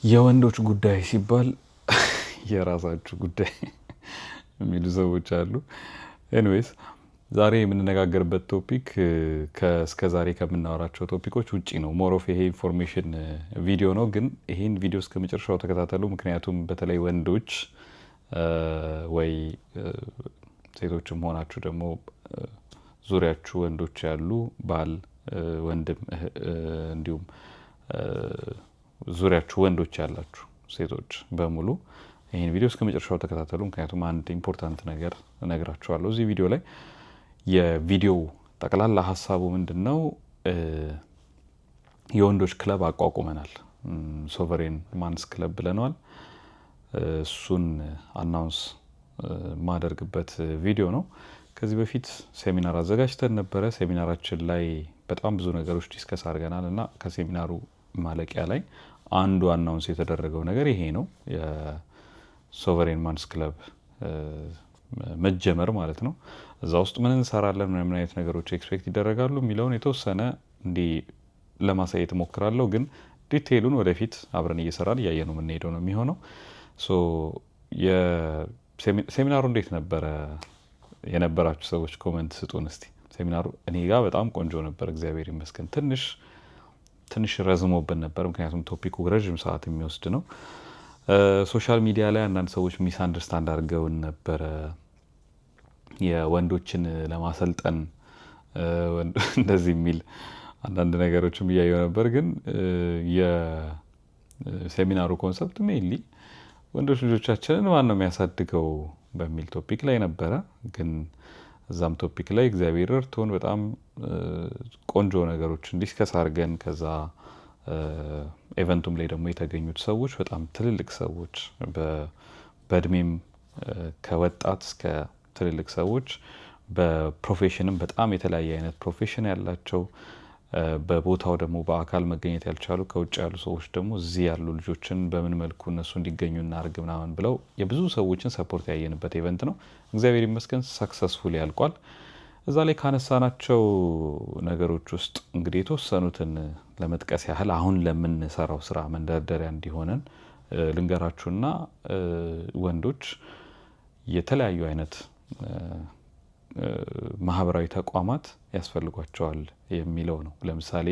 የወንዶች ጉዳይ ሲባል የራሳችሁ ጉዳይ የሚሉ ሰዎች አሉ። ኤኒዌይስ ዛሬ የምንነጋገርበት ቶፒክ እስከ ዛሬ ከምናወራቸው ቶፒኮች ውጪ ነው። ሞሮፍ ይሄ ኢንፎርሜሽን ቪዲዮ ነው፣ ግን ይሄን ቪዲዮ እስከ መጨረሻው ተከታተሉ። ምክንያቱም በተለይ ወንዶች ወይ ሴቶችም ሆናችሁ ደግሞ ዙሪያችሁ ወንዶች ያሉ ባል፣ ወንድም እንዲሁም ዙሪያችሁ ወንዶች ያላችሁ ሴቶች በሙሉ ይህን ቪዲዮ እስከ መጨረሻው ተከታተሉ። ምክንያቱም አንድ ኢምፖርታንት ነገር እነግራችኋለሁ እዚህ ቪዲዮ ላይ። የቪዲዮ ጠቅላላ ሀሳቡ ምንድን ነው? የወንዶች ክለብ አቋቁመናል። ሶቨሬን ማንስ ክለብ ብለነዋል። እሱን አናውንስ ማደርግበት ቪዲዮ ነው። ከዚህ በፊት ሴሚናር አዘጋጅተን ነበረ። ሴሚናራችን ላይ በጣም ብዙ ነገሮች ዲስከስ አድርገናል እና ከሴሚናሩ ማለቂያ ላይ አንዱ አናውንስ የተደረገው ነገር ይሄ ነው። የሶቨሬን ማንስ ክለብ መጀመር ማለት ነው። እዛ ውስጥ ምን እንሰራለን፣ ምን አይነት ነገሮች ኤክስፔክት ይደረጋሉ የሚለውን የተወሰነ እንዲህ ለማሳየት እሞክራለሁ። ግን ዲቴይሉን ወደፊት አብረን እየሰራን እያየ ነው የምንሄደው ነው የሚሆነው። ሴሚናሩ እንዴት ነበረ? የነበራችሁ ሰዎች ኮመንት ስጡን እስቲ። ሴሚናሩ እኔ ጋር በጣም ቆንጆ ነበር፣ እግዚአብሔር ይመስገን። ትንሽ ረዝሞብን ነበር፣ ምክንያቱም ቶፒኩ ረዥም ሰዓት የሚወስድ ነው። ሶሻል ሚዲያ ላይ አንዳንድ ሰዎች ሚስ አንደርስታንድ አድርገውን ነበረ። የወንዶችን ለማሰልጠን እንደዚህ የሚል አንዳንድ ነገሮችም እያየው ነበር። ግን የሴሚናሩ ኮንሰፕት ሜይንሊ ወንዶች ልጆቻችንን ማን ነው የሚያሳድገው በሚል ቶፒክ ላይ ነበረ። ግን እዛም ቶፒክ ላይ እግዚአብሔር ረድቶን በጣም ቆንጆ ነገሮችን ዲስከስ አድርገን ከዛ ኤቨንቱም ላይ ደግሞ የተገኙት ሰዎች በጣም ትልልቅ ሰዎች በእድሜም ከወጣት እስከ ትልልቅ ሰዎች፣ በፕሮፌሽንም በጣም የተለያየ አይነት ፕሮፌሽን ያላቸው፣ በቦታው ደግሞ በአካል መገኘት ያልቻሉ ከውጭ ያሉ ሰዎች ደግሞ እዚህ ያሉ ልጆችን በምን መልኩ እነሱ እንዲገኙ እናርግ ምናምን ብለው የብዙ ሰዎችን ሰፖርት ያየንበት ኢቨንት ነው። እግዚአብሔር ይመስገን ሰክሰስፉል ያልቋል። እዛ ላይ ካነሳናቸው ነገሮች ውስጥ እንግዲህ የተወሰኑትን ለመጥቀስ ያህል አሁን ለምንሰራው ስራ መንደርደሪያ እንዲሆነን ልንገራችሁና ወንዶች የተለያዩ አይነት ማህበራዊ ተቋማት ያስፈልጓቸዋል የሚለው ነው። ለምሳሌ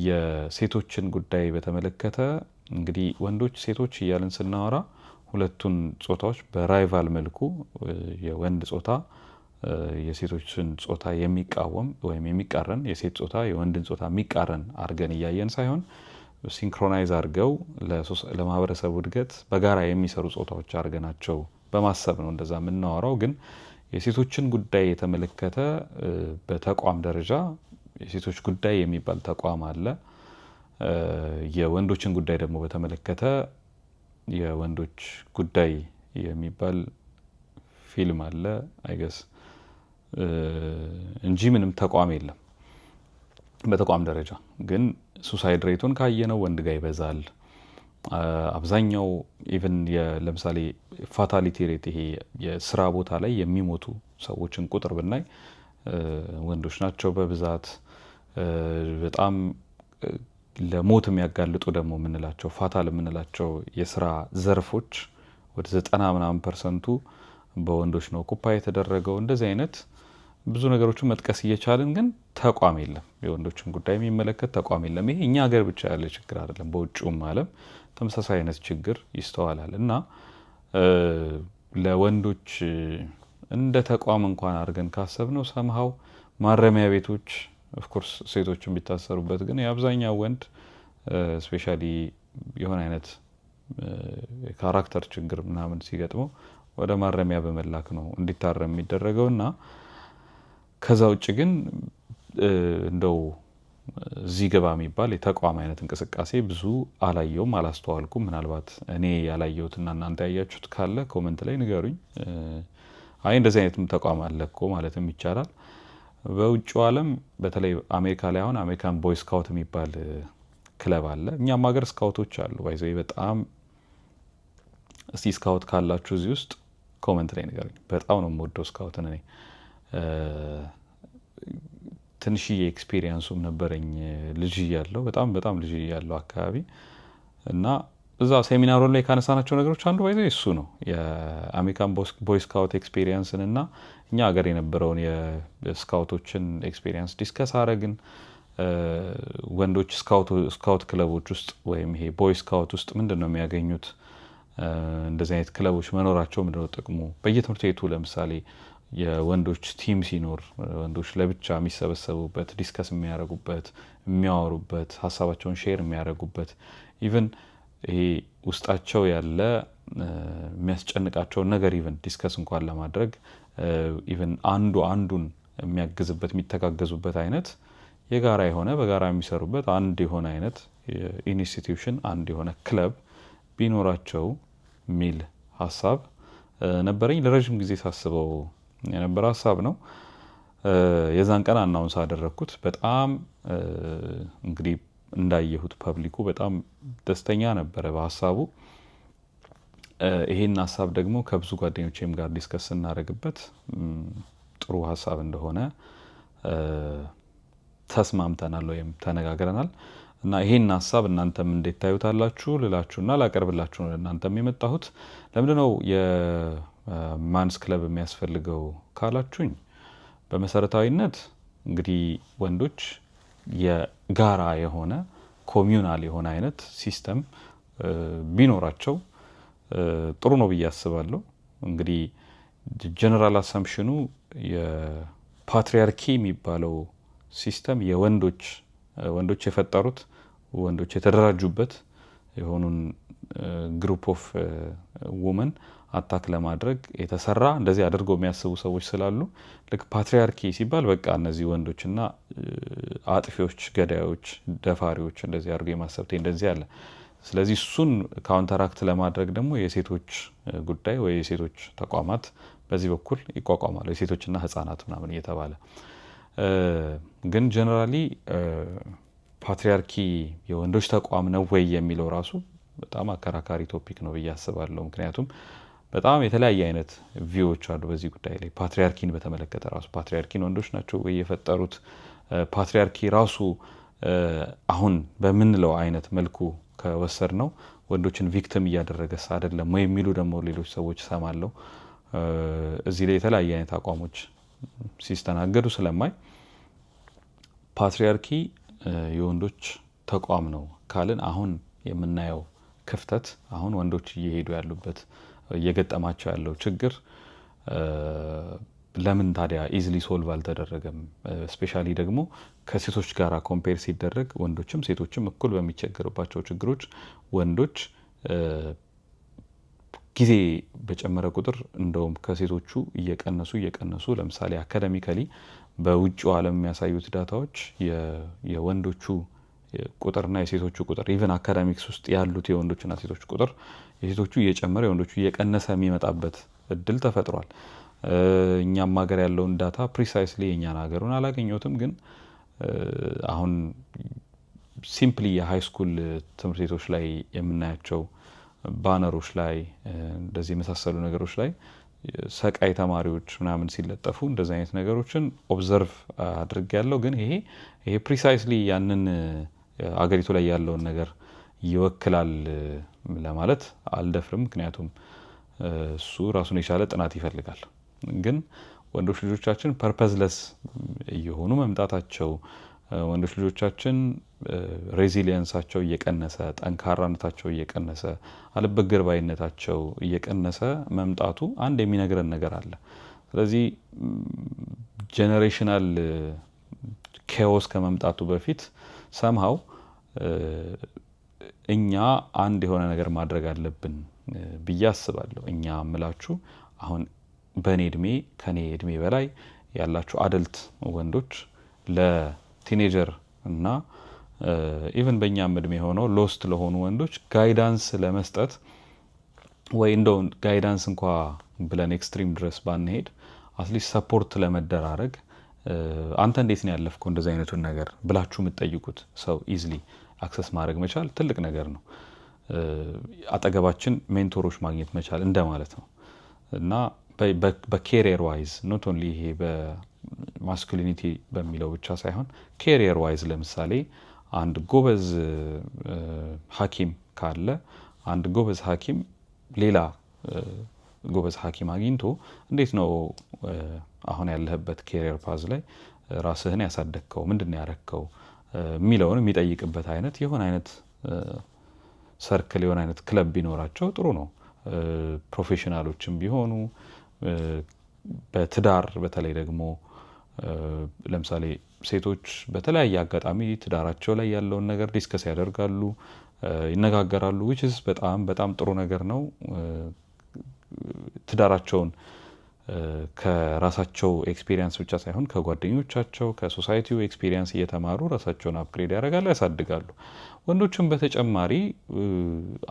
የሴቶችን ጉዳይ በተመለከተ እንግዲህ ወንዶች ሴቶች እያልን ስናወራ ሁለቱን ጾታዎች በራይቫል መልኩ የወንድ ጾታ የሴቶችን ጾታ የሚቃወም ወይም የሚቃረን፣ የሴት ጾታ የወንድን ጾታ የሚቃረን አድርገን እያየን ሳይሆን ሲንክሮናይዝ አድርገው ለማህበረሰቡ እድገት በጋራ የሚሰሩ ጾታዎች አድርገናቸው በማሰብ ነው እንደዛ የምናወራው። ግን የሴቶችን ጉዳይ የተመለከተ በተቋም ደረጃ የሴቶች ጉዳይ የሚባል ተቋም አለ። የወንዶችን ጉዳይ ደግሞ በተመለከተ የወንዶች ጉዳይ የሚባል ፊልም አለ አይገስ እንጂ ምንም ተቋም የለም በተቋም ደረጃ። ግን ሱሳይድ ሬቱን ካየነው ወንድ ጋር ይበዛል። አብዛኛው ኢቨን ለምሳሌ ፋታሊቲ ሬት ይሄ የስራ ቦታ ላይ የሚሞቱ ሰዎችን ቁጥር ብናይ ወንዶች ናቸው በብዛት። በጣም ለሞት የሚያጋልጡ ደግሞ የምንላቸው ፋታል የምንላቸው የስራ ዘርፎች ወደ 90% በወንዶች ነው ኦኩፓይ የተደረገው። እንደዚህ አይነት ብዙ ነገሮችን መጥቀስ እየቻልን ግን ተቋም የለም፣ የወንዶችን ጉዳይ የሚመለከት ተቋም የለም። ይሄ እኛ ሀገር ብቻ ያለ ችግር አይደለም፣ በውጭውም ዓለም ተመሳሳይ አይነት ችግር ይስተዋላል። እና ለወንዶች እንደ ተቋም እንኳን አድርገን ካሰብነው ሰምሃው ማረሚያ ቤቶች ኦፍኮርስ ሴቶችን ቢታሰሩበት፣ ግን የአብዛኛው ወንድ ስፔሻሊ የሆነ አይነት ካራክተር ችግር ምናምን ሲገጥመው ወደ ማረሚያ በመላክ ነው እንዲታረም የሚደረገው። እና ከዛ ውጭ ግን እንደው እዚህ ገባ የሚባል የተቋም አይነት እንቅስቃሴ ብዙ አላየውም፣ አላስተዋልኩም። ምናልባት እኔ ያላየሁትና እናንተ ያያችሁት ካለ ኮመንት ላይ ንገሩኝ። አይ እንደዚህ አይነትም ተቋም አለ እኮ ማለትም ይቻላል። በውጭው ዓለም በተለይ አሜሪካ ላይ አሁን አሜሪካን ቦይ ስካውት የሚባል ክለብ አለ። እኛም ሀገር ስካውቶች አሉ ባይዘው በጣም። እስቲ ስካውት ካላችሁ እዚህ ውስጥ ኮመንት ላይ ንገሩኝ። በጣም ነው የምወደው ስካውትን እኔ። ትንሽዬ ኤክስፒሪየንሱም ነበረኝ ልጅ እያለሁ፣ በጣም ልጅ እያለሁ አካባቢ እና እዛ ሴሚናሩ ላይ ካነሳናቸው ነገሮች አንዱ ባይዘ እሱ ነው። የአሜሪካን ቦይ ስካውት ኤክስፔሪየንስን እና እኛ ሀገር የነበረውን የስካውቶችን ኤክስፔሪየንስ ዲስከስ አረግን። ወንዶች ስካውት ክለቦች ውስጥ ወይም ይሄ ቦይ ስካውት ውስጥ ምንድን ነው የሚያገኙት? እንደዚህ አይነት ክለቦች መኖራቸው ምንድነው ጥቅሙ? በየትምህርት ቤቱ ለምሳሌ የወንዶች ቲም ሲኖር ወንዶች ለብቻ የሚሰበሰቡበት፣ ዲስከስ የሚያደርጉበት፣ የሚያወሩበት፣ ሀሳባቸውን ሼር የሚያደርጉበት ኢቨን ይሄ ውስጣቸው ያለ የሚያስጨንቃቸውን ነገር ኢቨን ዲስከስ እንኳን ለማድረግ ኢቨን አንዱ አንዱን የሚያግዝበት የሚተጋገዙበት አይነት የጋራ የሆነ በጋራ የሚሰሩበት አንድ የሆነ አይነት ኢንስቲትዩሽን አንድ የሆነ ክለብ ቢኖራቸው የሚል ሀሳብ ነበረኝ። ለረዥም ጊዜ ሳስበው የነበረ ሀሳብ ነው። የዛን ቀን አናውንስ አደረግኩት። በጣም እንግዲህ እንዳየሁት ፐብሊኩ በጣም ደስተኛ ነበረ በሀሳቡ። ይሄን ሀሳብ ደግሞ ከብዙ ጓደኞቼም ጋር ዲስከስ ስናደርግበት ጥሩ ሀሳብ እንደሆነ ተስማምተናል ወይም ተነጋግረናል እና ይሄን ሀሳብ እናንተም እንዴት ታዩታላችሁ ልላችሁና ላቀርብላችሁ ነው እናንተም የመጣሁት። ለምንድነው የማንስ ክለብ የሚያስፈልገው ካላችሁኝ፣ በመሰረታዊነት እንግዲህ ወንዶች የጋራ የሆነ ኮሚዩናል የሆነ አይነት ሲስተም ቢኖራቸው ጥሩ ነው ብዬ አስባለሁ። እንግዲህ ጀነራል አሳምፕሽኑ የፓትሪያርኪ የሚባለው ሲስተም ወንዶች የፈጠሩት ወንዶች የተደራጁበት የሆኑን ግሩፕ ኦፍ ውመን አታክ ለማድረግ የተሰራ እንደዚህ አድርገው የሚያስቡ ሰዎች ስላሉ ልክ ፓትሪያርኪ ሲባል በቃ እነዚህ ወንዶችና አጥፊዎች፣ ገዳዮች፣ ደፋሪዎች እንደዚህ አድርገው የማሰብ እንደዚህ አለ። ስለዚህ እሱን ካውንተራክት ለማድረግ ደግሞ የሴቶች ጉዳይ ወይ የሴቶች ተቋማት በዚህ በኩል ይቋቋማሉ። የሴቶችና ህፃናት ምናምን እየተባለ ግን ጀነራሊ ፓትሪያርኪ የወንዶች ተቋም ነው ወይ የሚለው ራሱ በጣም አከራካሪ ቶፒክ ነው ብዬ አስባለሁ። ምክንያቱም በጣም የተለያየ አይነት ቪዎች አሉ በዚህ ጉዳይ ላይ። ፓትሪያርኪን በተመለከተ ራሱ ፓትሪያርኪን ወንዶች ናቸው ወይ የፈጠሩት? ፓትሪያርኪ ራሱ አሁን በምንለው አይነት መልኩ ከወሰድ ነው ወንዶችን ቪክቲም እያደረገስ አይደለም ወይ የሚሉ ደግሞ ሌሎች ሰዎች ሰማለሁ። እዚህ ላይ የተለያየ አይነት አቋሞች ሲስተናገዱ ስለማይ ፓትሪያርኪ የወንዶች ተቋም ነው ካልን አሁን የምናየው ክፍተት፣ አሁን ወንዶች እየሄዱ ያሉበት እየገጠማቸው ያለው ችግር ለምን ታዲያ ኢዝሊ ሶልቭ አልተደረገም? ስፔሻሊ ደግሞ ከሴቶች ጋር ኮምፔር ሲደረግ ወንዶችም ሴቶችም እኩል በሚቸገሩባቸው ችግሮች ወንዶች ጊዜ በጨመረ ቁጥር እንደውም ከሴቶቹ እየቀነሱ ለምሳሌ አካዳሚካሊ በውጭው ዓለም የሚያሳዩት ዳታዎች የወንዶቹ ቁጥርና የሴቶቹ ቁጥር ኢቨን አካዳሚክስ ውስጥ ያሉት የወንዶችና ሴቶች ቁጥር የሴቶቹ እየጨመረ የወንዶቹ እየቀነሰ የሚመጣበት እድል ተፈጥሯል። እኛም ሀገር ያለውን ዳታ ፕሪሳይስሊ የኛን ሀገሩን አላገኘሁትም፣ ግን አሁን ሲምፕሊ የሃይ ስኩል ትምህርት ቤቶች ላይ የምናያቸው ባነሮች ላይ እንደዚህ የመሳሰሉ ነገሮች ላይ ሰቃይ ተማሪዎች ምናምን ሲለጠፉ እንደዚህ አይነት ነገሮችን ኦብዘርቭ አድርጌያለሁ። ግን ይሄ ፕሪሳይስሊ ያንን አገሪቱ ላይ ያለውን ነገር ይወክላል ለማለት አልደፍርም፣ ምክንያቱም እሱ ራሱን የቻለ ጥናት ይፈልጋል። ግን ወንዶች ልጆቻችን ፐርፐዝለስ እየሆኑ መምጣታቸው፣ ወንዶች ልጆቻችን ሬዚሊየንሳቸው እየቀነሰ፣ ጠንካራነታቸው እየቀነሰ፣ አልበገር ባይነታቸው እየቀነሰ መምጣቱ አንድ የሚነግረን ነገር አለ። ስለዚህ ጄኔሬሽናል ኬዎስ ከመምጣቱ በፊት ሰምሃው እኛ አንድ የሆነ ነገር ማድረግ አለብን ብዬ አስባለሁ። እኛ ምላችሁ አሁን በእኔ እድሜ ከኔ እድሜ በላይ ያላችሁ አደልት ወንዶች ለቲኔጀር እና ኢቨን በእኛም እድሜ ሆነው ሎስት ለሆኑ ወንዶች ጋይዳንስ ለመስጠት ወይ እንደው ጋይዳንስ እንኳ ብለን ኤክስትሪም ድረስ ባንሄድ አትሊስት ሰፖርት ለመደራረግ አንተ እንዴት ነው ያለፍከው እንደዚህ አይነቱን ነገር ብላችሁ የምትጠይቁት ሰው ኢዝሊ አክሰስ ማድረግ መቻል ትልቅ ነገር ነው። አጠገባችን ሜንቶሮች ማግኘት መቻል እንደማለት ነው እና በኬሪየር ዋይዝ ኖት ኦንሊ ይሄ በማስኩሊኒቲ በሚለው ብቻ ሳይሆን ኬሪየር ዋይዝ ለምሳሌ አንድ ጎበዝ ሐኪም ካለ፣ አንድ ጎበዝ ሐኪም ሌላ ጎበዝ ሐኪም አግኝቶ እንዴት ነው አሁን ያለህበት ኬሪየር ፓዝ ላይ ራስህን ያሳደግከው ምንድነው ያረከው የሚለውን የሚጠይቅበት አይነት የሆነ አይነት ሰርክል የሆነ አይነት ክለብ ቢኖራቸው ጥሩ ነው። ፕሮፌሽናሎችም ቢሆኑ በትዳር በተለይ ደግሞ ለምሳሌ ሴቶች በተለያየ አጋጣሚ ትዳራቸው ላይ ያለውን ነገር ዲስከስ ያደርጋሉ፣ ይነጋገራሉ which is በጣም ጥሩ ነገር ነው። ትዳራቸውን ከራሳቸው ኤክስፒሪየንስ ብቻ ሳይሆን ከጓደኞቻቸው ከሶሳይቲው ኤክስፒሪየንስ እየተማሩ ራሳቸውን አፕግሬድ ያደርጋሉ፣ ያሳድጋሉ። ወንዶችም በተጨማሪ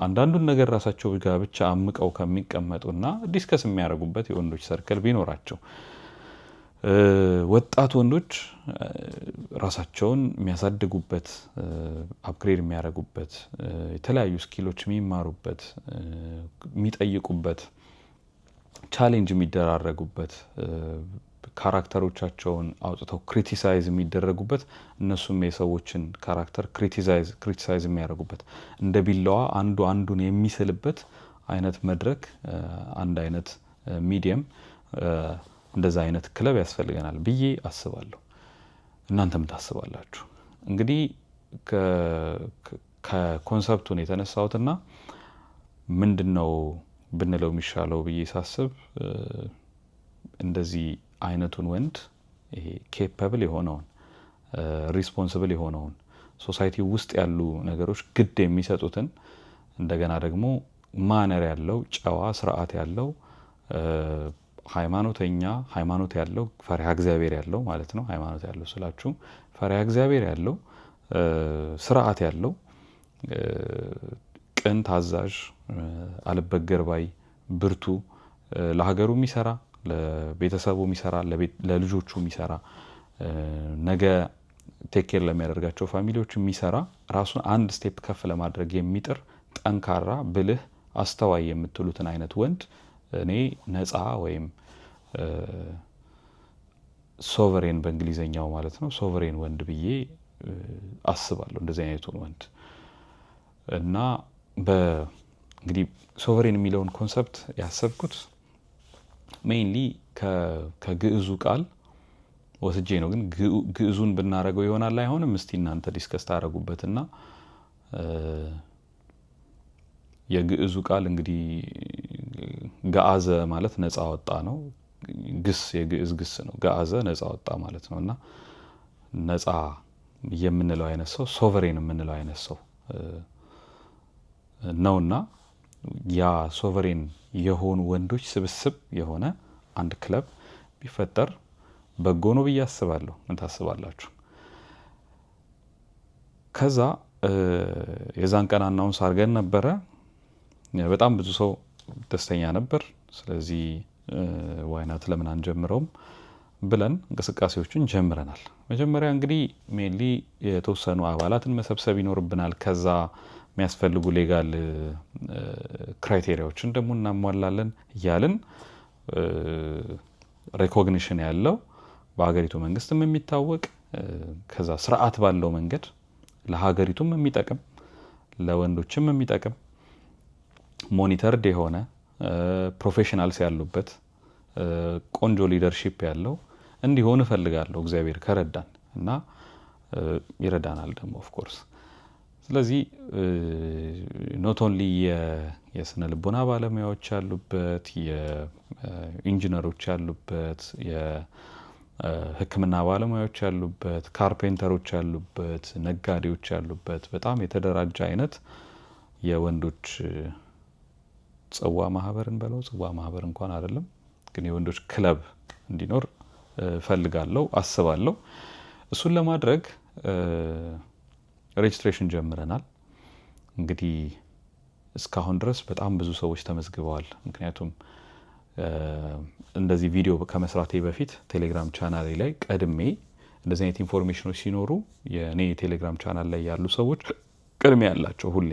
አንዳንዱን ነገር ራሳቸው ጋር ብቻ አምቀው ከሚቀመጡና ዲስከስ የሚያደርጉበት የወንዶች ሰርክል ቢኖራቸው፣ ወጣት ወንዶች ራሳቸውን የሚያሳድጉበት አፕግሬድ የሚያደርጉበት የተለያዩ ስኪሎች የሚማሩበት የሚጠይቁበት ቻሌንጅ የሚደራረጉበት ካራክተሮቻቸውን አውጥተው ክሪቲሳይዝ የሚደረጉበት እነሱም የሰዎችን ካራክተር ክሪቲሳይዝ የሚያደርጉበት እንደ ቢላዋ አንዱ አንዱን የሚስልበት አይነት መድረክ አንድ አይነት ሚዲየም እንደዛ አይነት ክለብ ያስፈልገናል ብዬ አስባለሁ። እናንተም ታስባላችሁ? እንግዲህ ከኮንሰፕቱን የተነሳሁትና ምንድነው ብንለው የሚሻለው ብዬ ሳስብ እንደዚህ አይነቱን ወንድ ይሄ ኬፓብል የሆነውን ሪስፖንሲብል የሆነውን ሶሳይቲ ውስጥ ያሉ ነገሮች ግድ የሚሰጡትን እንደገና ደግሞ ማነር ያለው ጨዋ ስርዓት ያለው ሃይማኖት ያለው ፈሪሃ እግዚአብሔር ያለው ማለት ነው። ሃይማኖት ያለው ስላችሁ ፈሪሃ እግዚአብሔር ያለው ስርዓት ያለው ቅን፣ ታዛዥ፣ አልበገር ባይ፣ ብርቱ፣ ለሀገሩ የሚሰራ ለቤተሰቡ የሚሰራ ለልጆቹ የሚሰራ ነገ ቴክ ኬር ለሚያደርጋቸው ፋሚሊዎች የሚሰራ ራሱን አንድ ስቴፕ ከፍ ለማድረግ የሚጥር ጠንካራ፣ ብልህ፣ አስተዋይ የምትሉትን አይነት ወንድ እኔ ነፃ ወይም ሶቨሬን በእንግሊዘኛው ማለት ነው ሶቨሬን ወንድ ብዬ አስባለሁ። እንደዚህ አይነቱን ወንድ እና እንግዲህ ሶቨሬን የሚለውን ኮንሰፕት ያሰብኩት ሜይንሊ ከግዕዙ ቃል ወስጄ ነው። ግን ግዕዙን ብናረገው ይሆናል አይሆንም? እስቲ እናንተ ዲስከስ ታደርጉበትና የግዕዙ ቃል እንግዲህ ገአዘ ማለት ነፃ ወጣ ነው። ግስ የግዕዝ ግስ ነው። ገአዘ ነፃ ወጣ ማለት ነው እና ነፃ የምንለው አይነት ሰው ሶቨሬን የምንለው አይነት ሰው ነውና ያ ሶቨሬን የሆኑ ወንዶች ስብስብ የሆነ አንድ ክለብ ቢፈጠር በጎ ነው ብዬ አስባለሁ። ምን ታስባላችሁ? ከዛ የዛን ቀን አናውንስ አድርገን ነበረ። በጣም ብዙ ሰው ደስተኛ ነበር። ስለዚህ ዋይናት ለምን አንጀምረውም ብለን እንቅስቃሴዎችን ጀምረናል። መጀመሪያ እንግዲህ ሜንሊ የተወሰኑ አባላትን መሰብሰብ ይኖርብናል። ከዛ የሚያስፈልጉ ሌጋል ክራይቴሪያዎችን ደግሞ እናሟላለን እያልን ሬኮግኒሽን ያለው በሀገሪቱ መንግስትም የሚታወቅ ከዛ ስርዓት ባለው መንገድ ለሀገሪቱም የሚጠቅም ለወንዶችም የሚጠቅም ሞኒተርድ የሆነ ፕሮፌሽናልስ ያሉበት ቆንጆ ሊደርሺፕ ያለው እንዲሆን እፈልጋለሁ እግዚአብሔር ከረዳን እና ይረዳናል ደግሞ ኦፍ ኮርስ። ስለዚህ ኖት ኦንሊ የስነ ልቦና ባለሙያዎች ያሉበት፣ የኢንጂነሮች ያሉበት፣ የሕክምና ባለሙያዎች ያሉበት፣ ካርፔንተሮች ያሉበት፣ ነጋዴዎች ያሉበት በጣም የተደራጀ አይነት የወንዶች ጽዋ ማህበርን በለው ጽዋ ማህበር እንኳን አይደለም ግን የወንዶች ክለብ እንዲኖር ፈልጋለሁ አስባለሁ። እሱን ለማድረግ ሬጅስትሬሽን ጀምረናል። እንግዲህ እስካሁን ድረስ በጣም ብዙ ሰዎች ተመዝግበዋል። ምክንያቱም እንደዚህ ቪዲዮ ከመስራቴ በፊት ቴሌግራም ቻናሌ ላይ ቀድሜ እንደዚህ አይነት ኢንፎርሜሽኖች ሲኖሩ የኔ ቴሌግራም ቻናል ላይ ያሉ ሰዎች ቅድሚያ ያላቸው ሁሌ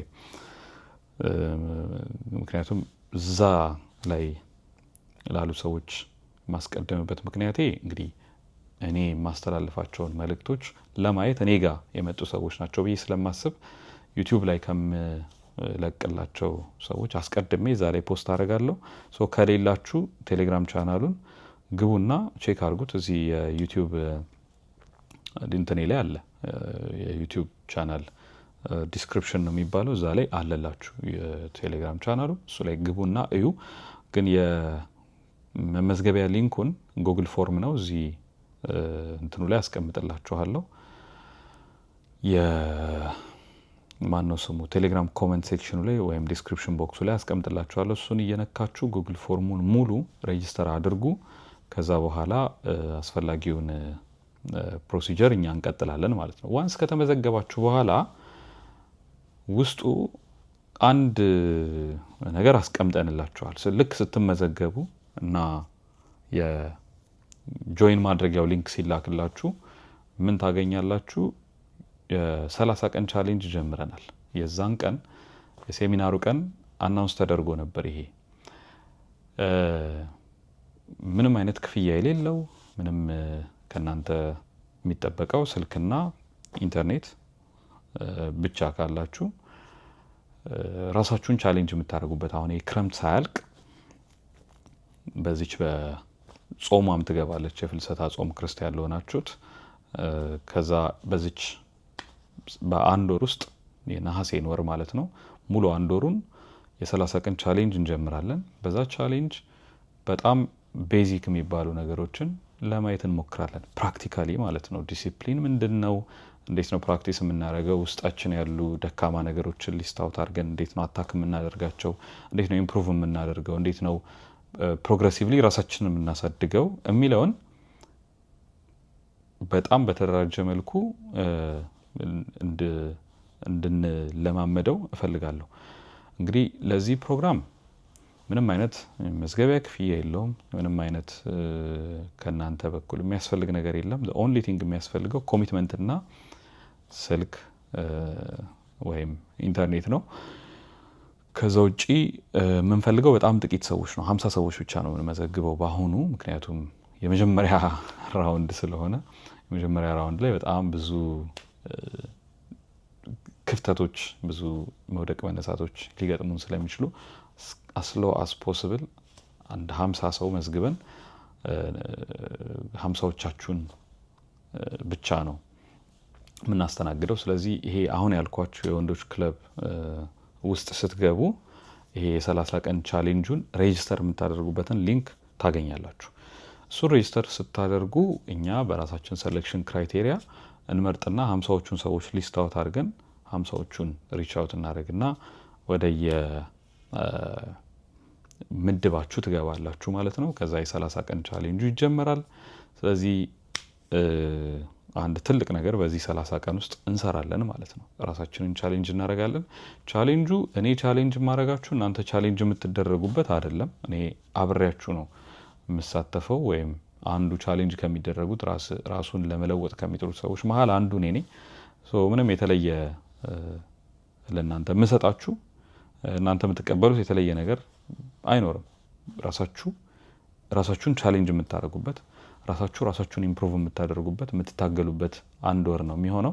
ምክንያቱም እዛ ላይ ላሉ ሰዎች ማስቀደምበት ምክንያቴ እንግዲህ እኔ ማስተላልፋቸውን መልእክቶች ለማየት እኔ ጋር የመጡ ሰዎች ናቸው ብዬ ስለማስብ ዩቲዩብ ላይ ለቅላቸው ሰዎች አስቀድሜ ዛሬ ፖስት አደርጋለሁ። ሶ ከሌላችሁ ቴሌግራም ቻናሉን ግቡና ቼክ አድርጉት። እዚህ የዩቲዩብ እንትኔ ላይ አለ። የዩቲዩብ ቻናል ዲስክሪፕሽን ነው የሚባለው፣ እዛ ላይ አለላችሁ የቴሌግራም ቻናሉ። እሱ ላይ ግቡና እዩ። ግን የመመዝገቢያ ሊንኩን ጉግል ፎርም ነው እዚህ እንትኑ ላይ አስቀምጥላችኋለሁ። የማነው ስሙ ቴሌግራም ኮመንት ሴክሽኑ ላይ ወይም ዲስክሪፕሽን ቦክሱ ላይ አስቀምጥላችኋለሁ። እሱን እየነካችሁ ጉግል ፎርሙን ሙሉ ሬጂስተር አድርጉ። ከዛ በኋላ አስፈላጊውን ፕሮሲጀር እኛ እንቀጥላለን ማለት ነው። ዋንስ ከተመዘገባችሁ በኋላ ውስጡ አንድ ነገር አስቀምጠንላችኋል። ልክ ስትመዘገቡ እና የጆይን ማድረጊያው ሊንክ ሲላክላችሁ ምን ታገኛላችሁ? የ30 ቀን ቻሌንጅ ጀምረናል። የዛን ቀን የሴሚናሩ ቀን አናውንስ ተደርጎ ነበር። ይሄ ምንም አይነት ክፍያ የሌለው ምንም ከናንተ የሚጠበቀው ስልክና ኢንተርኔት ብቻ ካላችሁ ራሳችሁን ቻሌንጅ የምታደርጉበት አሁን የክረምት ሳያልቅ በዚች በጾሟም ትገባለች የፍልሰታ ጾም ክርስቲያን ለሆናችሁት ከዛ በዚች በአንድ ወር ውስጥ የነሐሴን ወር ማለት ነው ሙሉ አንድ ወሩን የ30 ቀን ቻሌንጅ እንጀምራለን። በዛ ቻሌንጅ በጣም ቤዚክ የሚባሉ ነገሮችን ለማየት እንሞክራለን። ፕራክቲካሊ ማለት ነው። ዲሲፕሊን ምንድነው? እንዴት ነው ፕራክቲስ የምናደርገው? ውስጣችን ያሉ ደካማ ነገሮችን ሊስት አውት አድርገን እንዴት ነው አታክ የምናደርጋቸው? እንዴት ነው ኢምፕሩቭ የምናደርገው? እንዴት ነው ፕሮግሬሲቭሊ ራሳችንን የምናሳድገው የሚለውን በጣም በተደራጀ መልኩ እንድንለማመደው እፈልጋለሁ። እንግዲህ ለዚህ ፕሮግራም ምንም አይነት መዝገቢያ ክፍያ የለውም። ምንም አይነት ከናንተ በኩል የሚያስፈልግ ነገር የለም። the only thing የሚያስፈልገው ኮሚትመንት እና ስልክ ወይም ኢንተርኔት ነው። ከዛ ውጪ የምንፈልገው በጣም ጥቂት ሰዎች ነው። 50 ሰዎች ብቻ ነው የምንመዘግበው በአሁኑ። ምክንያቱም የመጀመሪያ ራውንድ ስለሆነ የመጀመሪያ ራውንድ ላይ በጣም ብዙ ክፍተቶች፣ ብዙ መውደቅ መነሳቶች ሊገጥሙን ስለሚችሉ አስሎ አስ ፖሲብል አንድ 50 ሰው መዝግበን 50ዎቻችሁን ብቻ ነው የምናስተናግደው። ስለዚህ ይሄ አሁን ያልኳችሁ የወንዶች ክለብ ውስጥ ስትገቡ ይሄ የ30 ቀን ቻሌንጁን ሬጂስተር የምታደርጉበትን ሊንክ ታገኛላችሁ። እሱን ሬጂስተር ስታደርጉ እኛ በራሳችን ሴሌክሽን ክራይቴሪያ እንመርጥና 50ዎቹን ሰዎች ሊስት አውት አድርገን 50ዎቹን ሪች አውት እናደርግና ወደ ምድባችሁ ትገባላችሁ ማለት ነው። ከዛ የ30 ቀን ቻሌንጁ ይጀመራል። ስለዚህ አንድ ትልቅ ነገር በዚህ 30 ቀን ውስጥ እንሰራለን ማለት ነው። ራሳችንን ቻሌንጅ እናደርጋለን። ቻሌንጁ እኔ ቻሌንጅ ማድረጋችሁ እናንተ ቻሌንጅ የምትደረጉበት አይደለም። እኔ አብሬያችሁ ነው የምሳተፈው ወይም አንዱ ቻሌንጅ ከሚደረጉት ራሱን ለመለወጥ ከሚጥሩት ሰዎች መሀል አንዱ እኔ ነኝ። ምንም የተለየ ለእናንተ የምሰጣችሁ እናንተ የምትቀበሉት የተለየ ነገር አይኖርም። ራሳችሁን ቻሌንጅ የምታደርጉበት ራሳችሁን ኢምፕሩቭ የምታደርጉበት የምትታገሉበት አንድ ወር ነው የሚሆነው።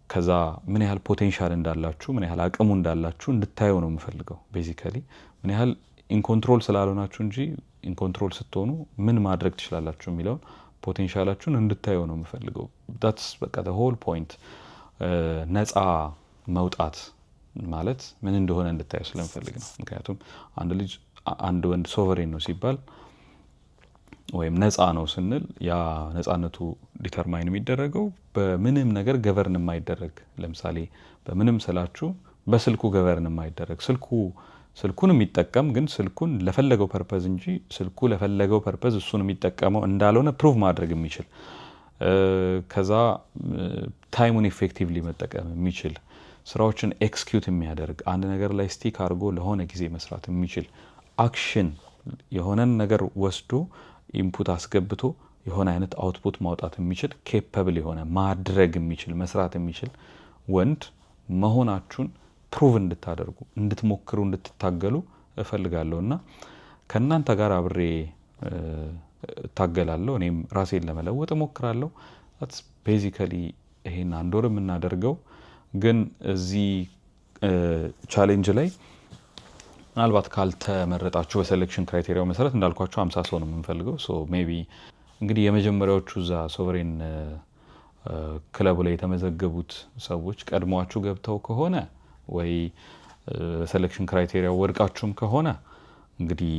ከዛ ምን ያህል ፖቴንሻል እንዳላችሁ ምን ያህል አቅሙ እንዳላችሁ እንድታዩ ነው የምፈልገው። ቤዚካሊ ምን ያህል ኢንኮንትሮል ስላልሆናችሁ እንጂ ኢንኮንትሮል ስትሆኑ ምን ማድረግ ትችላላችሁ የሚለውን ፖቴንሻላችሁን እንድታዩ ነው የምፈልገው። ዳትስ በቃ the whole point። ነፃ መውጣት ማለት ምን እንደሆነ እንድታዩ ስለምፈልግ ነው። ምክንያቱም አንድ ወንድ ሶቨሬን ነው ሲባል ወይም ነፃ ነው ስንል ያ ነፃነቱ ዲተርማይን የሚደረገው በምንም ነገር ገቨርን የማይደረግ ለምሳሌ በምንም ስላችሁ በስልኩ ገቨርን የማይደረግ ስልኩን የሚጠቀም ግን ስልኩን ለፈለገው ፐርፐዝ እንጂ ስልኩ ለፈለገው ፐርፐዝ እሱን የሚጠቀመው እንዳልሆነ ፕሩቭ ማድረግ የሚችል ከዛ ታይሙን ኢፌክቲቭሊ መጠቀም የሚችል ስራዎችን ኤክስኪዩት የሚያደርግ አንድ ነገር ላይ ስቲክ አድርጎ ለሆነ ጊዜ መስራት የሚችል አክሽን የሆነን ነገር ወስዶ ኢንፑት አስገብቶ የሆነ አይነት አውትፑት ማውጣት የሚችል ኬፐብል የሆነ ማድረግ የሚችል መስራት የሚችል ወንድ መሆናችሁን ፕሩቭ እንድታደርጉ እንድትሞክሩ እንድትታገሉ እፈልጋለሁና ከእናንተ ጋር አብሬ እታገላለሁ። እኔም ራሴን ለመለወጥ እሞክራለሁ። ቤዚካሊ ይሄን አንድ ወር የምናደርገው ግን እዚህ ቻሌንጅ ላይ ምናልባት ካልተመረጣችሁ በሴሌክሽን ክራይቴሪያው መሰረት እንዳልኳችሁ 50 ሰው ነው የምንፈልገው። ሶ ሜይ ቢ እንግዲህ የመጀመሪያዎቹ እዛ ሶቨሬን ክለቡ ላይ የተመዘገቡት ሰዎች ቀድሟችሁ ገብተው ከሆነ ወይ ሴሌክሽን ክራይቴሪያው ወድቃችሁም ከሆነ እንግዲህ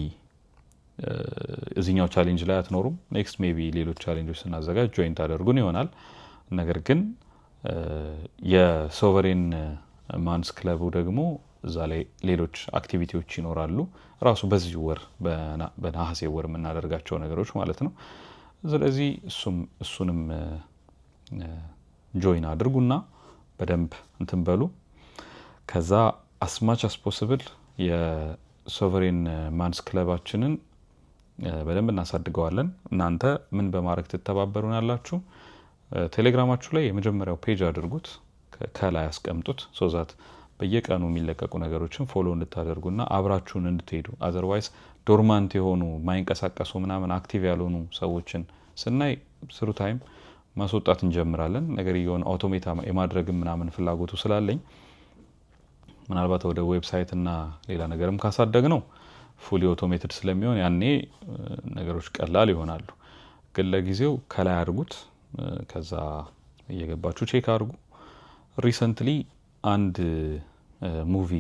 እዚህኛው ቻሌንጅ ላይ አትኖሩም። ኔክስት ሜይ ቢ ሌሎች ቻሌንጆች ስናዘጋጅ ጆይን ታደርጉን ይሆናል። ነገር ግን የሶቨሬን ማንስ ክለቡ ደግሞ እዛ ላይ ሌሎች አክቲቪቲዎች ይኖራሉ። ራሱ በዚህ ወር በነሐሴ ወር የምናደርጋቸው ነገሮች ማለት ነው። ስለዚህ እሱንም ጆይን አድርጉና በደንብ እንትን በሉ። ከዛ አስማች አስፖስብል የሶቨሬን ማንስ ክለባችንን በደንብ እናሳድገዋለን። እናንተ ምን በማድረግ ትተባበሩን ያላችሁ? ቴሌግራማችሁ ላይ የመጀመሪያው ፔጅ አድርጉት፣ ከላይ አስቀምጡት። ሶዛት በየቀኑ የሚለቀቁ ነገሮችን ፎሎ እንድታደርጉና አብራችሁን እንድትሄዱ። አዘርዋይስ ዶርማንት የሆኑ ማይንቀሳቀሱ ምናምን አክቲቭ ያልሆኑ ሰዎችን ስናይ ስሩ ታይም ማስወጣት እንጀምራለን። ነገር የሆነ አውቶሜታ የማድረግም ምናምን ፍላጎቱ ስላለኝ ምናልባት ወደ ዌብሳይት እና ሌላ ነገርም ካሳደግ ነው ፉሊ ኦቶሜትድ ስለሚሆን ያኔ ነገሮች ቀላል ይሆናሉ። ግን ለጊዜው ከላይ አድርጉት። ከዛ እየገባችሁ ቼክ አድርጉ። ሪሰንትሊ አንድ ሙቪ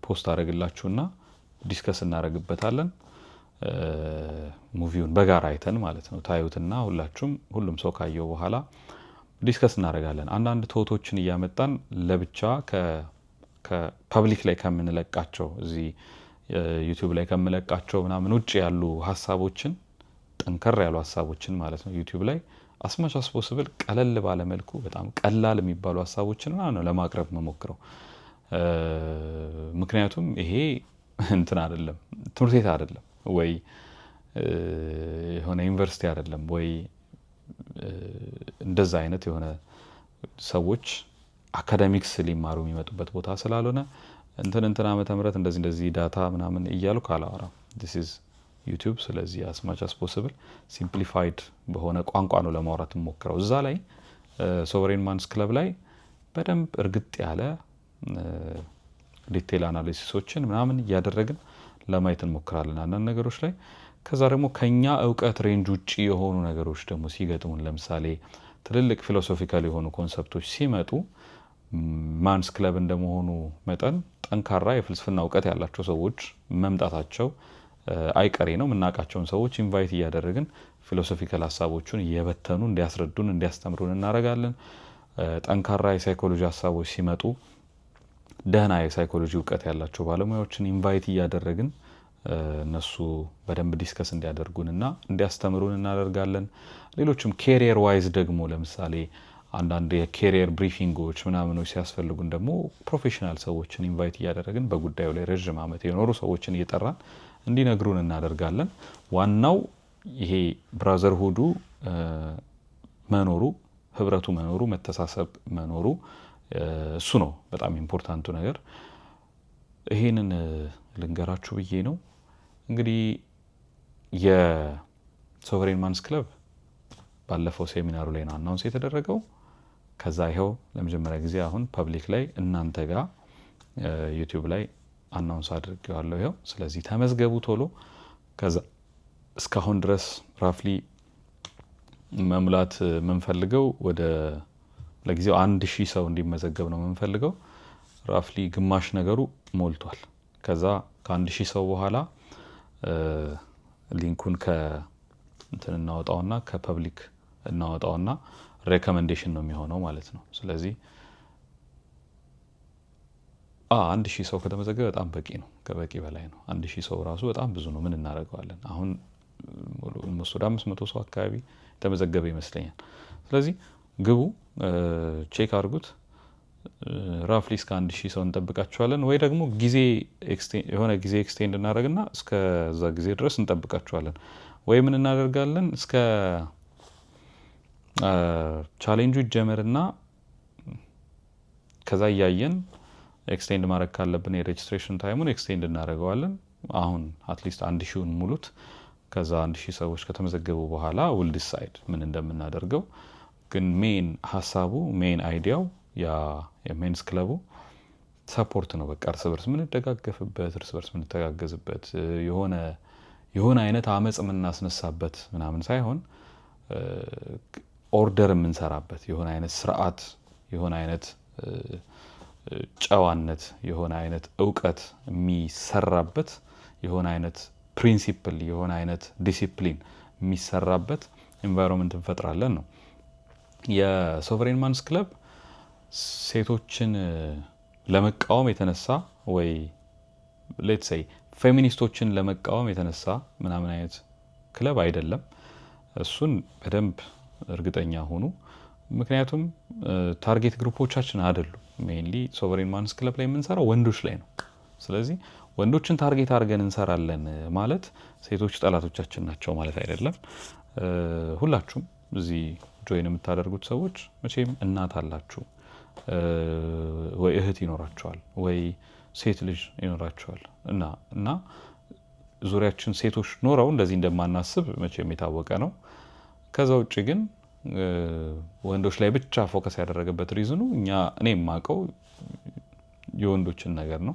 ፖስት አደረግላችሁና ዲስከስ እናደርግበታለን። ሙቪውን በጋራ አይተን ማለት ነው ታዩትና ሁሉም ሰው ካየው በኋላ ዲስከስ እናደርጋለን። አንዳንድ ቶቶችን እያመጣን ለብቻ ከፐብሊክ ላይ ከምንለቃቸው እዚህ ዩቲዩብ ላይ ከምንለቃቸው ምናምን ውጭ ያሉ ሀሳቦችን ጠንከር ያሉ ሀሳቦችን ማለት ነው ዩቲዩብ ላይ አስማች አስፖስብል ቀለል ባለ መልኩ በጣም ቀላል የሚባሉ ሀሳቦችን ነው ለማቅረብ መሞክረው። ምክንያቱም ይሄ እንትን አይደለም፣ ትምህርት ቤት አይደለም ወይ የሆነ ዩኒቨርሲቲ አይደለም ወይ እንደዛ አይነት የሆነ ሰዎች አካዳሚክስ ሊማሩ የሚመጡበት ቦታ ስላልሆነ እንትን ዓመተ ምህረት እንደዚህ ዳታ ምናምን እያልኩ አላወራም። this is ዩቲዩብ። ስለዚህ አስማች አስፖስብል ሲምፕሊፋይድ በሆነ ቋንቋ ነው ለማውራት የምሞክረው። እዛ ላይ ሶቨሬን ማንስ ክለብ ላይ በደንብ እርግጥ ያለ ዲቴል አናሊሲሶችን ምናምን እያደረግን ለማየት እንሞክራለን አንዳንድ ነገሮች ላይ። ከዛ ደግሞ ከኛ እውቀት ሬንጅ ውጭ የሆኑ ነገሮች ደግሞ ሲገጥሙን፣ ለምሳሌ ትልልቅ ፊሎሶፊካል የሆኑ ኮንሰፕቶች ሲመጡ ማንስ ክለብ እንደመሆኑ መጠን ጠንካራ የፍልስፍና እውቀት ያላቸው ሰዎች መምጣታቸው አይቀሬ ነው። የምናውቃቸውን ሰዎች ኢንቫይት እያደረግን ፊሎሶፊካል ሀሳቦቹን እየበተኑ እንዲያስረዱን እንዲያስተምሩን እናደርጋለን። ጠንካራ የሳይኮሎጂ ሀሳቦች ሲመጡ ደህና የሳይኮሎጂ እውቀት ያላቸው ባለሙያዎችን ኢንቫይት እያደረግን እነሱ በደንብ ዲስከስ እንዲያደርጉንና እንዲያስተምሩን እናደርጋለን። ሌሎችም ኬሪየር ዋይዝ ደግሞ ለምሳሌ አንዳንድ የኬሪየር ብሪፊንጎች ምናምኖች ሲያስፈልጉን ደግሞ ፕሮፌሽናል ሰዎችን ኢንቫይት እያደረግን በጉዳዩ ላይ ረዥም ዓመት የኖሩ ሰዎችን እየጠራን እንዲነግሩን እናደርጋለን። ዋናው ይሄ ብራዘርሁዱ መኖሩ፣ ህብረቱ መኖሩ፣ መተሳሰብ መኖሩ እሱ ነው በጣም ኢምፖርታንቱ ነገር። ይሄንን ልንገራችሁ ብዬ ነው። እንግዲህ የሶቨሬን ማንስ ክለብ ባለፈው ሴሚናሩ ላይ ነው አናውንስ የተደረገው። ከዛ ይኸው ለመጀመሪያ ጊዜ አሁን ፐብሊክ ላይ እናንተ ጋር ዩቲዩብ ላይ አናውንስ አድርጌዋለሁ። ይኸው ስለዚህ ተመዝገቡ ቶሎ። ከዛ እስካሁን ድረስ ራፍሊ መሙላት የምንፈልገው ወደ ለጊዜው 1000 ሰው እንዲመዘገብ ነው የምንፈልገው። ራፍሊ ግማሽ ነገሩ ሞልቷል። ከዛ ከ1000 ሰው በኋላ ሊንኩን ከእንትን እናወጣውና ከፐብሊክ እናወጣውና ሬኮሜንዴሽን ነው የሚሆነው ማለት ነው። ስለዚህ 1000 ሰው ከተመዘገበ በጣም በቂ ነው፣ ከበቂ በላይ ነው። 1000 ሰው ራሱ በጣም ብዙ ነው። ምን እናደርገዋለን? አሁን ወደ 500 ሰው አካባቢ የተመዘገበ ይመስለኛል። ስለዚህ ግቡ፣ ቼክ አድርጉት። ራፍሊ እስከ 1000 ሰው እንጠብቃችኋለን። ወይ ደግሞ የሆነ ጊዜ ኤክስቴንድ እናደርግና እስከዛ ጊዜ ድረስ እንጠብቃችኋለን። ወይ ምን እናደርጋለን? እስከ ቻሌንጁ ይጀመርና ከዛ እያየን ኤክስቴንድ ማድረግ ካለብን የሬጅስትሬሽን ታይሙን ኤክስቴንድ እናደርገዋለን። አሁን አትሊስት 1000ን ሙሉት። ከዛ 1000 ሰዎች ከተመዘገቡ በኋላ ዊል ዲሳይድ ምን እንደምናደርገው። ግን ሜን ሀሳቡ ሜን አይዲያው የሜንስ ክለቡ ሰፖርት ነው። በቃ እርስ በርስ ምንደጋገፍበት፣ እርስ በርስ ምንተጋገዝበት፣ የሆነ አይነት አመጽ የምናስነሳበት ምናምን ሳይሆን ኦርደር የምንሰራበት የሆነ አይነት ስርዓት፣ የሆነ አይነት ጨዋነት፣ የሆነ አይነት እውቀት የሚሰራበት የሆነ አይነት ፕሪንሲፕል፣ የሆነ አይነት ዲሲፕሊን የሚሰራበት ኤንቫይሮንመንት እንፈጥራለን ነው። የሶቨሬን ማንስ ክለብ ሴቶችን ለመቃወም የተነሳ ወይ ሌትስ ሴይ ፌሚኒስቶችን ለመቃወም የተነሳ ምናምን አይነት ክለብ አይደለም። እሱን በደንብ እርግጠኛ ሆኑ። ምክንያቱም ታርጌት ግሩፖቻችን አይደሉም። ሜይንሊ ሶቨሬን ማንስ ክለብ ላይ የምንሰራው ወንዶች ላይ ነው። ስለዚህ ወንዶችን ታርጌት አድርገን እንሰራለን ማለት ሴቶች ጠላቶቻችን ናቸው ማለት አይደለም። ሁላችሁም እዚህ ጆይን የምታደርጉት ሰዎች መቼም እናት አላችሁ፣ ወይ እህት ይኖራቸዋል፣ ወይ ሴት ልጅ ይኖራቸዋል እና ዙሪያችን ሴቶች ኖረው እንደዚህ እንደማናስብ መቼም የታወቀ ነው። ከዛ ውጭ ግን ወንዶች ላይ ብቻ ፎከስ ያደረገበት ሪዝኑ እኔ የማውቀው የወንዶችን ነገር ነው።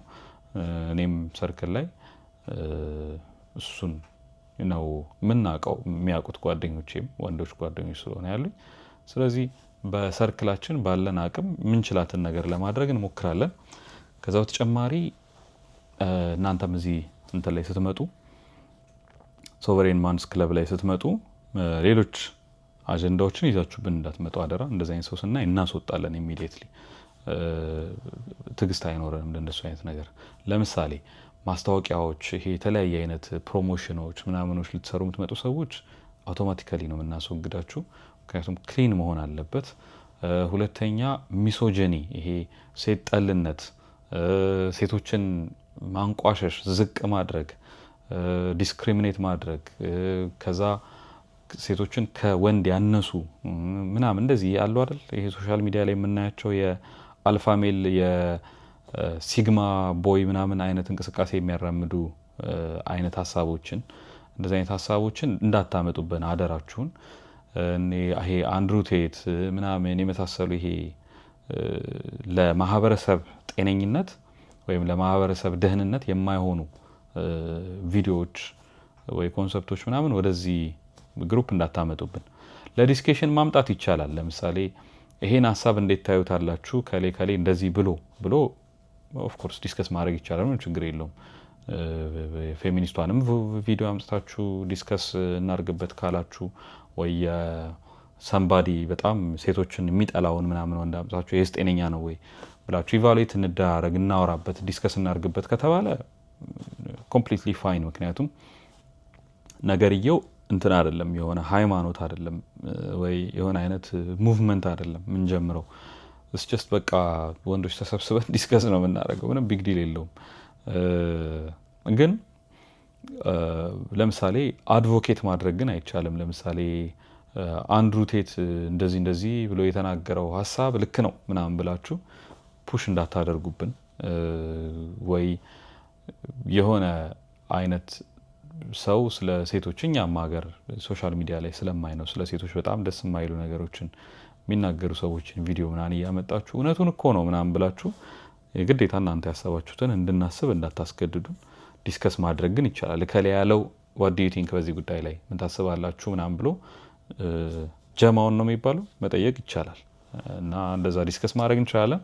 እኔም ሰርክል ላይ እሱን ነው የምናውቀው። የሚያውቁት ጓደኞቼም ወንዶች ጓደኞች ስለሆነ ያሉኝ። ስለዚህ በሰርክላችን ባለን አቅም ምንችላትን ነገር ለማድረግ እንሞክራለን። ከዛ በተጨማሪ እናንተም እዚህ እንትን ላይ ስትመጡ፣ ሶቨሬን ማንስ ክለብ ላይ ስትመጡ ሌሎች አጀንዳዎችን ይዛችሁብን እንዳትመጡ አደራ። እንደዚህ አይነት ሰው ስናይ እናስወጣለን ኢሚዲየትሊ። ትግስት አይኖረንም እንደሱ አይነት ነገር። ለምሳሌ ማስታወቂያዎች፣ ይሄ የተለያየ አይነት ፕሮሞሽኖች ምናምኖች ልትሰሩ የምትመጡ ሰዎች አውቶማቲካሊ ነው የምናስወግዳችሁ። ምክንያቱም ክሊን መሆን አለበት። ሁለተኛ ሚሶጀኒ፣ ይሄ ሴት ጠልነት፣ ሴቶችን ማንቋሸሽ፣ ዝቅ ማድረግ፣ ዲስክሪሚኔት ማድረግ፣ ከዛ ሴቶችን ከወንድ ያነሱ ምናምን እንደዚህ ያሉ አይደል? ይሄ ሶሻል ሚዲያ ላይ የምናያቸው የአልፋ ሜል የሲግማ ቦይ ምናምን አይነት እንቅስቃሴ የሚያራምዱ አይነት ሀሳቦችን፣ እንደዚህ አይነት ሀሳቦችን እንዳታመጡብን አደራችሁን። ይሄ አንድሩ ቴት ምናምን የመሳሰሉ ይሄ ለማህበረሰብ ጤነኝነት ወይም ለማህበረሰብ ደህንነት የማይሆኑ ቪዲዮዎች ወይ ኮንሰፕቶች ምናምን ወደዚህ ግሩፕ እንዳታመጡብን። ለዲስከሽን ማምጣት ይቻላል። ለምሳሌ ይሄን ሀሳብ እንዴት ታዩታላችሁ ከሌ እንደዚህ ብሎ ኦፍኮርስ ዲስከስ ማድረግ ይቻላል። ምን ችግር የለውም። ፌሚኒስቷንም ቪዲዮ አምጥታችሁ ዲስከስ እናርግበት ካላችሁ፣ ወይ ሰምባዲ በጣም ሴቶችን የሚጠላውን ምናምን ወንድ አምጥታችሁ ይሄስ ጤነኛ ነው ወይ ብላችሁ ኢቫሉዌት እንደራረግ፣ እናወራበት፣ ዲስከስ እናርግበት ከተባለ ኮምፕሊትሊ ፋይን። ምክንያቱም ነገርየው እንትን አይደለም፣ የሆነ ሃይማኖት አይደለም፣ ወይ የሆነ አይነት ሙቭመንት አይደለም የምንጀምረው። እስጀስት በቃ ወንዶች ተሰብስበን ዲስከስ ነው የምናደርገው። ምንም ቢግ ዲል የለውም። ግን ለምሳሌ አድቮኬት ማድረግ ግን አይቻልም። ለምሳሌ አንድሩ ቴት እንደዚህ ብሎ የተናገረው ሀሳብ ልክ ነው ምናምን ብላችሁ ፑሽ እንዳታደርጉብን። ወይ የሆነ አይነት ሰው ስለ ሴቶች እኛም ሀገር ሶሻል ሚዲያ ላይ ስለማይ ነው ስለ ሴቶች በጣም ደስ የማይሉ ነገሮችን የሚናገሩ ሰዎችን ቪዲዮ ምናምን እያመጣችሁ እውነቱን እኮ ነው ምናምን ብላችሁ የግዴታ እናንተ ያሰባችሁትን እንድናስብ እንዳታስገድዱን። ዲስከስ ማድረግ ግን ይቻላል። እከሌ ያለው ዋት ዱ ዩ ቲንክ በዚህ ጉዳይ ላይ ምን ታስባላችሁ ምናምን ብሎ ጀማውን ነው የሚባለው መጠየቅ ይቻላል። እና እንደዛ ዲስከስ ማድረግ እንችላለን።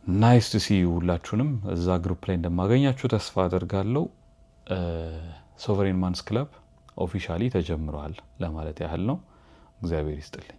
ናይስ ቱ ሲ ሁላችሁንም እዛ ግሩፕ ላይ እንደማገኛችሁ ተስፋ አደርጋለሁ። ሶቨሬን ማንስ ክለብ ኦፊሻሊ ተጀምሯል ለማለት ያህል ነው። እግዚአብሔር ይስጥልኝ።